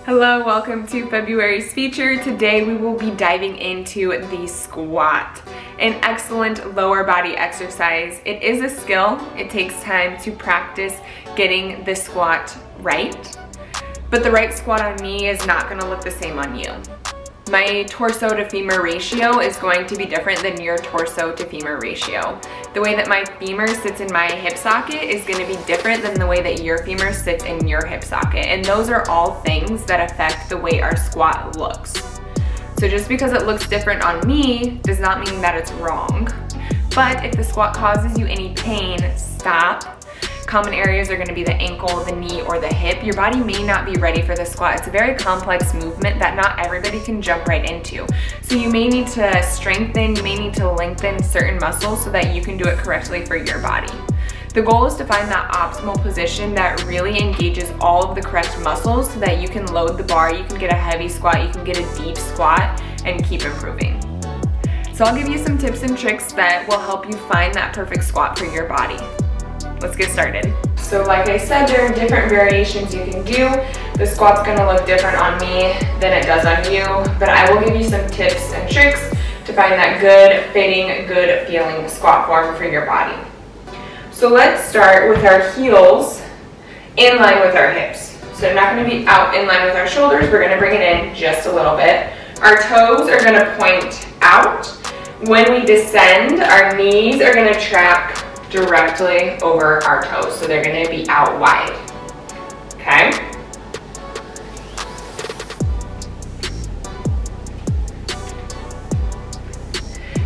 Hello, welcome to February's feature. Today we will be diving into the squat, an excellent lower body exercise. It is a skill. It takes time to practice getting the squat right, but the right squat on me is not going to look the same on you. My torso to femur ratio is going to be different than your torso to femur ratio. The way that my femur sits in my hip socket is going to be different than the way that your femur sits in your hip socket. And those are all things that affect the way our squat looks. So just because it looks different on me does not mean that it's wrong. But if the squat causes you any pain, stop. Common areas are going to be the ankle, the knee, or the hip. Your body may not be ready for the squat. It's a very complex movement that not everybody can jump right into. So you may need to strengthen, you may need to lengthen certain muscles so that you can do it correctly for your body. The goal is to find that optimal position that really engages all of the correct muscles so that you can load the bar, you can get a heavy squat, you can get a deep squat, and keep improving. So I'll give you some tips and tricks that will help you find that perfect squat for your body. Let's get started. So like I said, there are different variations you can do. The squat's gonna look different on me than it does on you, but I will give you some tips and tricks to find that good fitting, good feeling squat form for your body. So let's start with our heels in line with our hips. So they're not gonna be out in line with our shoulders, we're gonna bring it in just a little bit. Our toes are gonna point out. When we descend, our knees are gonna track directly over our toes, so they're going to be out wide. Okay?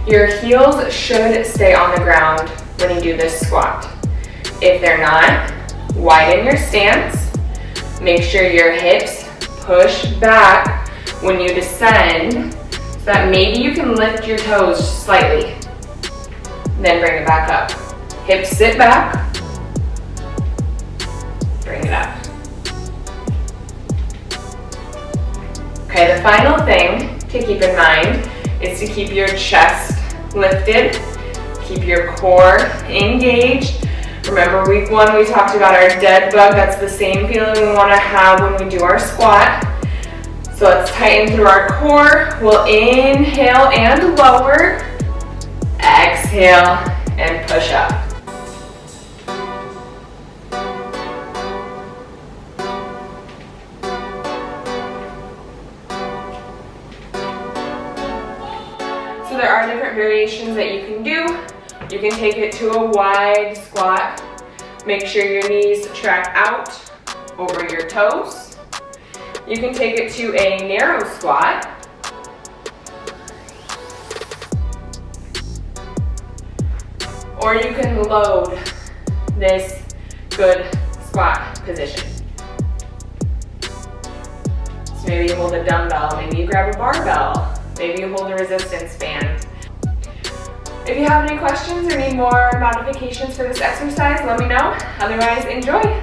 Your heels should stay on the ground when you do this squat. If they're not, widen your stance. Make sure your hips push back when you descend so that maybe you can lift your toes slightly. Then bring it back up. Hips sit back, bring it up. Okay, the final thing to keep in mind is to keep your chest lifted, keep your core engaged. Remember week 1 we talked about our dead bug. That's the same feeling we want to have when we do our squat. So let's tighten through our core. We'll inhale and lower, exhale and push up. So there are different variations that you can do. You can take it to a wide squat. Make sure your knees track out over your toes. You can take it to a narrow squat. Or you can load this good squat position. So maybe you hold a dumbbell, maybe you grab a barbell. Maybe you hold a resistance band. If you have any questions or need more modifications for this exercise, let me know. Otherwise, enjoy.